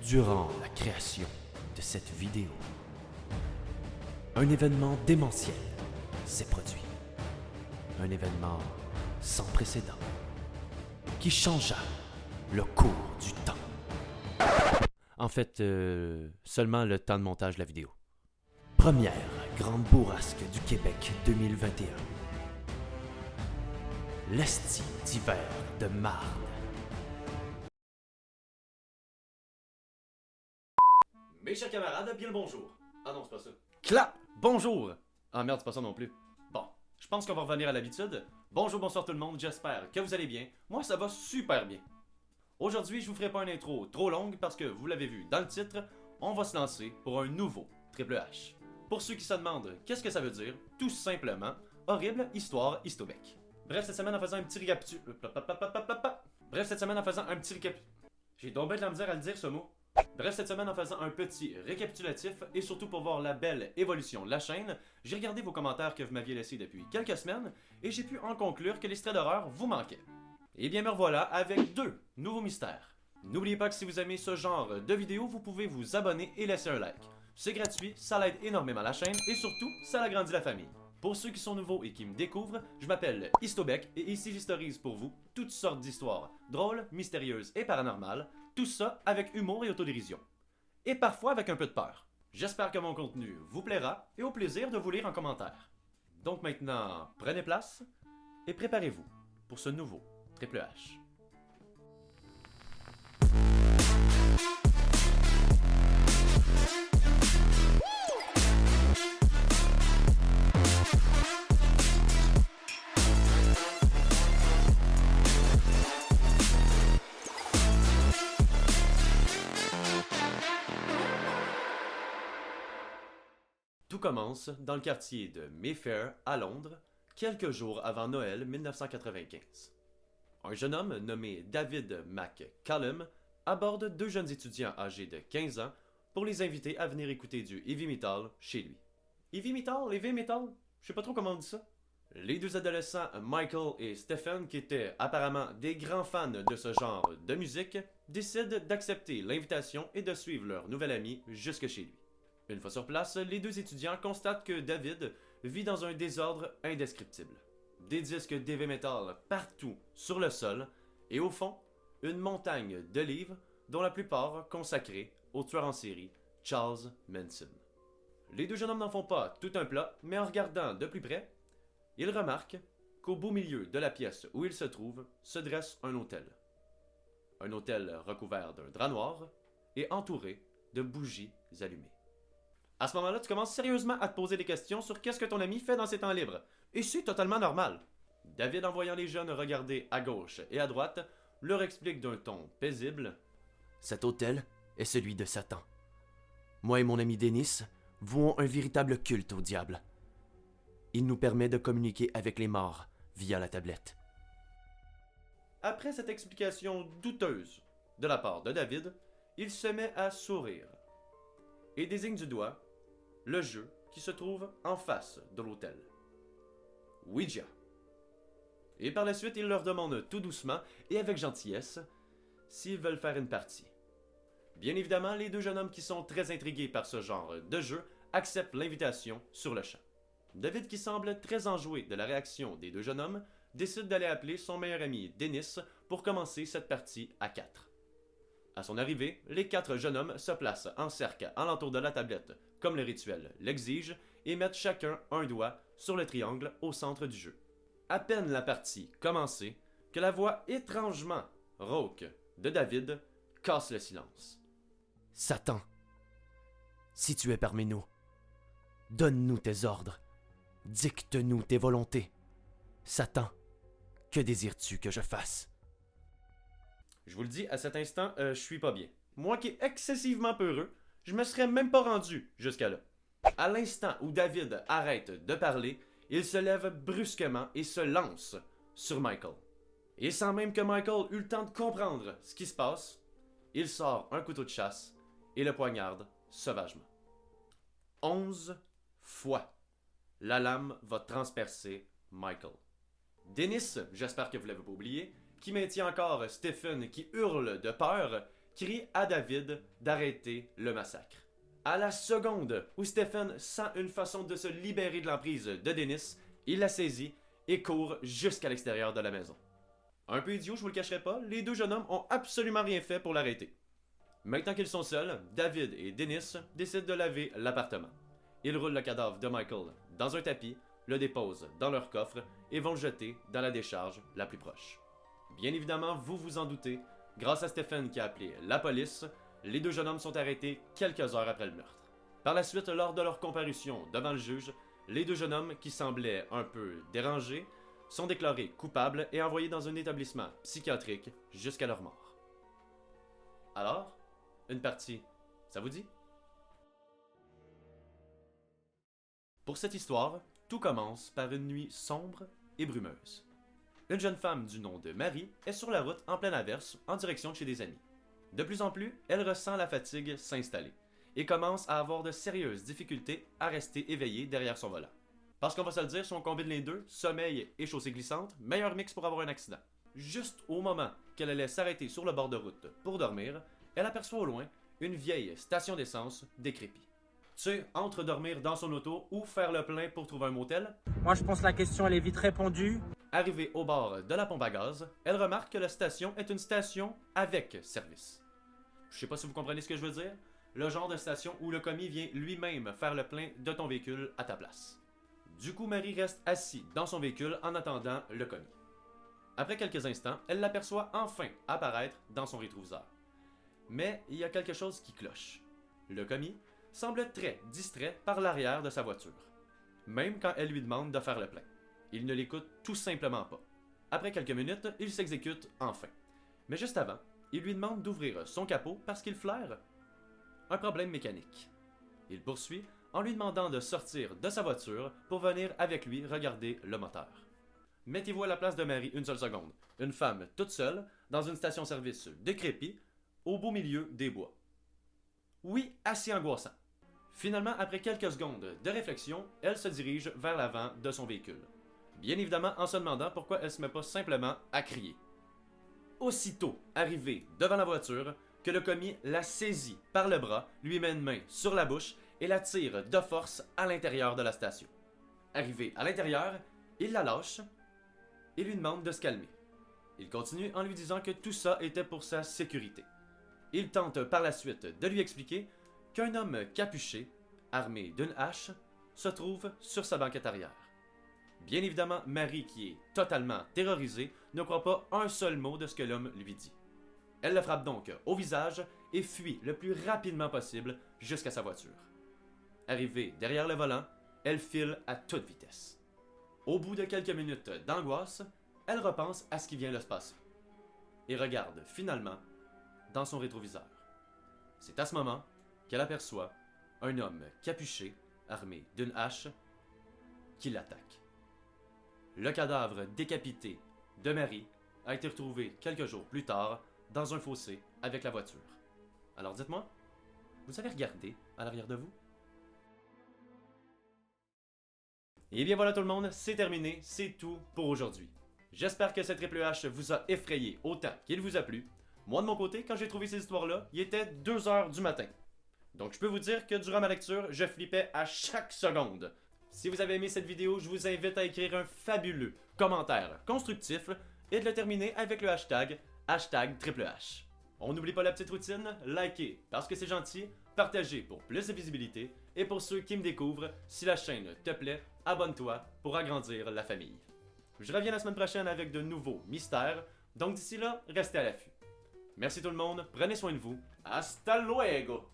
Durant la création de cette vidéo, un événement démentiel s'est produit. Un événement sans précédent qui changea le cours du temps. En fait, seulement le temps de montage de la vidéo. Première grande bourrasque du Québec 2021. L'esti d'hiver de marde. Mes chers camarades, bien le bonjour. Ah non, c'est pas ça. Clap! Bonjour! Ah merde, c'est pas ça non plus. Bon, je pense qu'on va revenir à l'habitude. Bonjour, bonsoir tout le monde, j'espère que vous allez bien. Moi, ça va super bien. Aujourd'hui, je vous ferai pas une intro trop longue parce que, vous l'avez vu dans le titre, on va se lancer pour un nouveau Triple H. Pour ceux qui se demandent qu'est-ce que ça veut dire, tout simplement, horrible histoire histobec. Bref, cette semaine en faisant un petit J'ai donc bien de la misère à le dire ce mot. Bref, cette semaine, en faisant un petit récapitulatif et surtout pour voir la belle évolution de la chaîne, j'ai regardé vos commentaires que vous m'aviez laissés depuis quelques semaines et j'ai pu en conclure que les traits d'horreur vous manquaient. Et bien me revoilà avec deux nouveaux mystères. N'oubliez pas que si vous aimez ce genre de vidéos, vous pouvez vous abonner et laisser un like. C'est gratuit, ça l'aide énormément la chaîne et surtout, ça agrandit la famille. Pour ceux qui sont nouveaux et qui me découvrent, je m'appelle Histobec et ici j'historise pour vous toutes sortes d'histoires drôles, mystérieuses et paranormales, tout ça avec humour et autodérision. Et parfois avec un peu de peur. J'espère que mon contenu vous plaira et au plaisir de vous lire en commentaire. Donc maintenant, prenez place et préparez-vous pour ce nouveau Triple H. Tout commence dans le quartier de Mayfair à Londres, quelques jours avant Noël 1995. Un jeune homme nommé David McCallum aborde deux jeunes étudiants âgés de 15 ans pour les inviter à venir écouter du heavy metal chez lui. Heavy metal? Je sais pas trop comment on dit ça. Les deux adolescents, Michael et Stephen, qui étaient apparemment des grands fans de ce genre de musique, décident d'accepter l'invitation et de suivre leur nouvel ami jusque chez lui. Une fois sur place, les deux étudiants constatent que David vit dans un désordre indescriptible. Des disques d'heavy metal partout sur le sol et au fond, une montagne de livres dont la plupart consacrés au tueur en série Charles Manson. Les deux jeunes hommes n'en font pas tout un plat, mais en regardant de plus près, ils remarquent qu'au beau milieu de la pièce où ils se trouvent se dresse un autel. Un autel recouvert d'un drap noir et entouré de bougies allumées. À ce moment-là, tu commences sérieusement à te poser des questions sur qu'est-ce que ton ami fait dans ses temps libres. Et c'est totalement normal. David, en voyant les jeunes regarder à gauche et à droite, leur explique d'un ton paisible: Cet hôtel est celui de Satan. Moi et mon ami Dennis vouons un véritable culte au diable. Il nous permet de communiquer avec les morts via la tablette. Après cette explication douteuse de la part de David, il se met à sourire et désigne du doigt le jeu qui se trouve en face de l'hôtel. Ouija. Et par la suite, il leur demande tout doucement et avec gentillesse s'ils veulent faire une partie. Bien évidemment, les deux jeunes hommes qui sont très intrigués par ce genre de jeu acceptent l'invitation sur le champ. David, qui semble très enjoué de la réaction des deux jeunes hommes, décide d'aller appeler son meilleur ami Dennis pour commencer cette partie à 4. À son arrivée, les 4 jeunes hommes se placent en cercle alentour de la tablette, comme le rituel l'exige, et mettent chacun un doigt sur le triangle au centre du jeu. À peine la partie commencée, que la voix étrangement rauque de David casse le silence. Satan, si tu es parmi nous, donne-nous tes ordres, dicte-nous tes volontés. Satan, que désires-tu que je fasse? Je vous le dis, à cet instant, je suis pas bien. Moi qui est excessivement peureux, je me serais même pas rendu jusqu'à là. À l'instant où David arrête de parler, il se lève brusquement et se lance sur Michael. Et sans même que Michael eut le temps de comprendre ce qui se passe, il sort un couteau de chasse et le poignarde sauvagement. 11 fois, la lame va transpercer Michael. Dennis, j'espère que vous l'avez pas oublié, qui maintient encore Stephen qui hurle de peur, crie à David d'arrêter le massacre. À la seconde où Stephen sent une façon de se libérer de l'emprise de Dennis, il la saisit et court jusqu'à l'extérieur de la maison. Un peu idiot, je vous le cacherai pas, les deux jeunes hommes ont absolument rien fait pour l'arrêter. Maintenant qu'ils sont seuls, David et Dennis décident de laver l'appartement. Ils roulent le cadavre de Michael dans un tapis, le déposent dans leur coffre et vont le jeter dans la décharge la plus proche. Bien évidemment, vous vous en doutez, grâce à Stephen qui a appelé la police, les deux jeunes hommes sont arrêtés quelques heures après le meurtre. Par la suite, lors de leur comparution devant le juge, les deux jeunes hommes, qui semblaient un peu dérangés, sont déclarés coupables et envoyés dans un établissement psychiatrique jusqu'à leur mort. Alors, une partie, ça vous dit? Pour cette histoire, tout commence par une nuit sombre et brumeuse. Une jeune femme du nom de Marie est sur la route en pleine averse en direction de chez des amis. De plus en plus, elle ressent la fatigue s'installer et commence à avoir de sérieuses difficultés à rester éveillée derrière son volant. Parce qu'on va se le dire, si on combine les deux, sommeil et chaussée glissante, meilleur mix pour avoir un accident. Juste au moment qu'elle allait s'arrêter sur le bord de route pour dormir, elle aperçoit au loin une vieille station d'essence décrépite. Tu sais, entre dormir dans son auto ou faire le plein pour trouver un motel, Moi, je pense que la question, elle est vite répondue. arrivée au bord de la pompe à gaz, elle remarque que la station est une station avec service. Je sais pas si vous comprenez ce que je veux dire. Le genre de station où le commis vient lui-même faire le plein de ton véhicule à ta place. Du coup, Marie reste assise dans son véhicule en attendant le commis. Après quelques instants, elle l'aperçoit enfin apparaître dans son rétroviseur. Mais il y a quelque chose qui cloche. Le commis semble très distrait par l'arrière de sa voiture, même quand elle lui demande de faire le plein. Il ne l'écoute tout simplement pas. Après quelques minutes, il s'exécute enfin. Mais juste avant, il lui demande d'ouvrir son capot parce qu'il flaire un problème mécanique. Il poursuit en lui demandant de sortir de sa voiture pour venir avec lui regarder le moteur. Mettez-vous à la place de Marie une seule seconde. Une femme toute seule, dans une station-service décrépite, au beau milieu des bois. Oui, assez angoissant. Finalement, après quelques secondes de réflexion, elle se dirige vers l'avant de son véhicule. Bien évidemment en se demandant pourquoi elle ne se met pas simplement à crier. Aussitôt arrivée devant la voiture, que le commis la saisit par le bras, lui met une main sur la bouche et la tire de force à l'intérieur de la station. Arrivé à l'intérieur, il la lâche et lui demande de se calmer. Il continue en lui disant que tout ça était pour sa sécurité. Il tente par la suite de lui expliquer qu'un homme capuché, armé d'une hache, se trouve sur sa banquette arrière. Bien évidemment, Marie, qui est totalement terrorisée, ne croit pas un seul mot de ce que l'homme lui dit. Elle le frappe donc au visage et fuit le plus rapidement possible jusqu'à sa voiture. Arrivée derrière le volant, elle file à toute vitesse. Au bout de quelques minutes d'angoisse, elle repense à ce qui vient de se passer et regarde finalement dans son rétroviseur. C'est à ce moment qu'elle aperçoit un homme capuché, armé d'une hache, qui l'attaque. Le cadavre décapité de Marie a été retrouvé quelques jours plus tard dans un fossé avec la voiture. Alors dites-moi, vous avez regardé à l'arrière de vous? Et bien voilà tout le monde, c'est terminé, c'est tout pour aujourd'hui. J'espère que cette Triple H vous a effrayé autant qu'il vous a plu. Moi de mon côté, quand j'ai trouvé ces histoires-là, il était 2h du matin. Donc je peux vous dire que durant ma lecture, je flippais à chaque seconde. Si vous avez aimé cette vidéo, je vous invite à écrire un fabuleux commentaire constructif et de le terminer avec le hashtag Triple H. On n'oublie pas la petite routine, likez parce que c'est gentil, partagez pour plus de visibilité et pour ceux qui me découvrent, si la chaîne te plaît, abonne-toi pour agrandir la famille. Je reviens la semaine prochaine avec de nouveaux mystères, donc d'ici là, restez à l'affût. Merci tout le monde, prenez soin de vous, hasta luego!